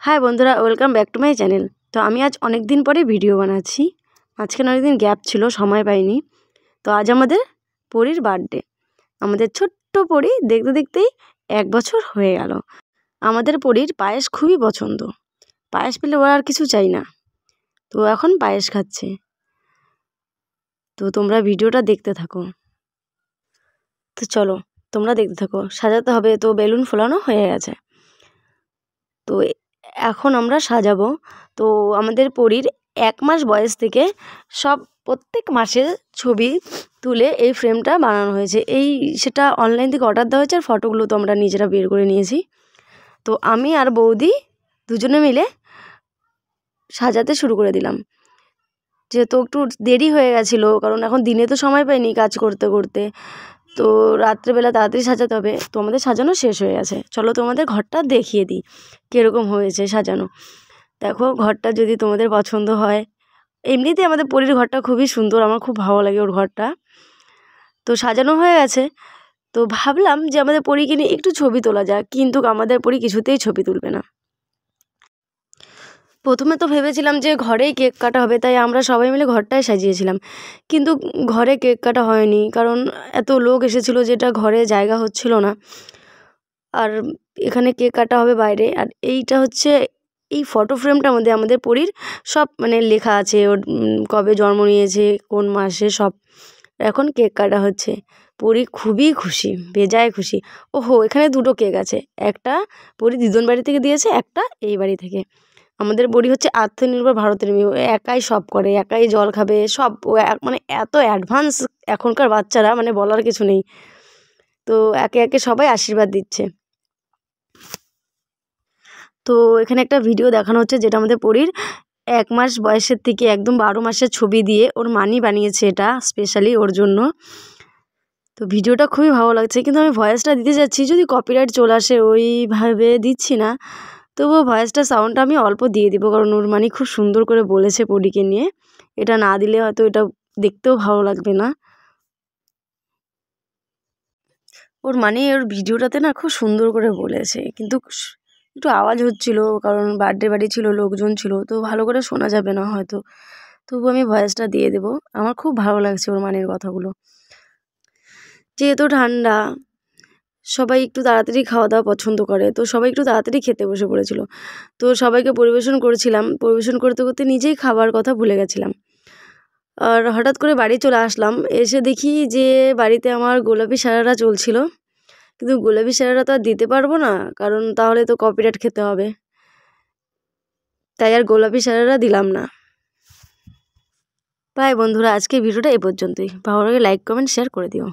High বন্ধুরা, welcome back to my channel. তো আমি আজ অনেক দিন পরে ভিডিও বানাচ্ছি। মাঝখানে অনেক দিন গ্যাপ ছিল, সময় পাইনি। তো আজ আমাদের পরীর বার্থডে। আমাদের ছোট্ট পরী দেখতে দেখতেই 1 বছর হয়ে গেল। আমাদের পরীর পায়েস খুবই পছন্দ। পায়েস পেলে ওরা আর কিছু চাই না। তো এখন পায়েস খাচ্ছে। তো তোমরা ভিডিওটা দেখতে থাকো। তো চলো তোমরা দেখতে থাকো। সাজাতে হবে, তো বেলুন ফোলানো হয়ে গেছে। তো এখন আমরা সাজাবো। তো আমাদের পরীর 1 মাস বয়স থেকে প্রত্যেক মাসের ছবি তুলে এই ফ্রেমটা বানানো হয়েছে। সেটা অনলাইন থেকে অর্ডার দেওয়া হয়েছে, আর ফটোগুলো তো আমরা নিজেরা বের করে নিয়েছি। তো আমি আর বৌদি দুজনে মিলে সাজাতে শুরু করে দিলাম। যেহেতু একটু দেরি হয়ে গেছিলো, কারণ এখন দিনে তো সময় পাইনি কাজ করতে করতে, তো রাত্রেবেলা তাড়াতাড়ি সাজাতে হবে। তো আমাদের সাজানো শেষ হয়ে গেছে। চলো তোমাদের ঘরটা দেখিয়ে দিই কীরকম হয়েছে সাজানো। দেখো ঘরটা যদি তোমাদের পছন্দ হয়। এমনিতেই আমাদের পরীর ঘরটা খুবই সুন্দর, আমার খুব ভালো লাগে ওর ঘরটা। তো সাজানো হয়ে গেছে। তো ভাবলাম যে আমাদের পরীকে নিয়ে একটু ছবি তোলা যাক, কিন্তু আমাদের পরী কিছুতেই ছবি তুলবে না। প্রথমে তো ভেবেছিলাম যে ঘরেই কেক কাটা হবে, তাই আমরা সবাই মিলে ঘরটাই সাজিয়েছিলাম। কিন্তু ঘরে কেক কাটা হয়নি, কারণ এত লোক এসেছিলো যেটা ঘরে জায়গা হচ্ছিল না। আর এখানে কেক কাটা হবে বাইরে। আর এইটা হচ্ছে এই ফটো ফ্রেমটার মধ্যে আমাদের পরীর সব লেখা আছে, ওর কবে জন্ম নিয়েছে, কোন মাসে, সব। এখন কেক কাটা হচ্ছে। পরী খুবই খুশি, বেজায় খুশি। ওহো, এখানে 2টো কেক আছে। একটা পরী দিদুন বাড়ি থেকে দিয়েছে, একটা এই বাড়ি থেকে। আমাদের পরী হচ্ছে আত্মনির্ভর ভারতের মেয়ে। ও একাই সব করে, একাই জল খাবে সব। ও এত অ্যাডভান্স এখনকার বাচ্চারা, বলার কিছু নেই। তো একে একে সবাই আশীর্বাদ দিচ্ছে। তো এখানে একটা ভিডিও দেখানো হচ্ছে, যেটা আমাদের পরীর 1 মাস বয়সের থেকে একদম 12 মাসের ছবি দিয়ে ওর মানি বানিয়েছে, এটা স্পেশালি ওর জন্য। তো ভিডিওটা খুবই ভালো লাগছে, কিন্তু আমি ভয়েসটা দিতে যাচ্ছি, যদি কপিরাইট চলে আসে ওইভাবে দিচ্ছি না। তবুও ভয়েসটা সাউন্ডটা আমি অল্প দিয়ে দিব, কারণ ওর মানি খুব সুন্দর করে বলেছে পরীকে নিয়ে। এটা না দিলে হয়তো এটা দেখতেও ভালো লাগবে না। ওর ওর ভিডিওটাতে না খুব সুন্দর করে বলেছে, কিন্তু একটু আওয়াজ হচ্ছিল, কারণ বার্থডে বাড়ি ছিল, লোকজন ছিল, তো ভালো করে শোনা যাবে না হয়তো। তবু আমি ভয়েসটা দিয়ে দেবো। আমার খুব ভালো লাগছে ওর মানের কথাগুলো। যেহেতু ঠান্ডা, সবাই একটু তাড়াতাড়ি খাওয়া দাওয়া পছন্দ করে, তো সবাই একটু তাড়াতাড়ি খেতে বসে পড়েছিল। তো সবাইকে পরিবেশন করেছিলাম, পরিবেশন করতে করতে নিজেই খাবার কথা ভুলে গেছিলাম। আর হঠাৎ করে বাড়ি চলে আসলাম। এসে দেখি যে বাড়িতে আমার গোলাপি সারারা চলছিল, কিন্তু গোলাপি সারারা তো আর দিতে পারবো না, কারণ তাহলে তো কপিরাইট খেতে হবে। তাই আর গোলাপি সারারা দিলাম না। বাই বন্ধুরা, আজকে ভিডিওটা এই পর্যন্তই। ভালো লাগে লাইক, কমেন্ট, শেয়ার করে দিও।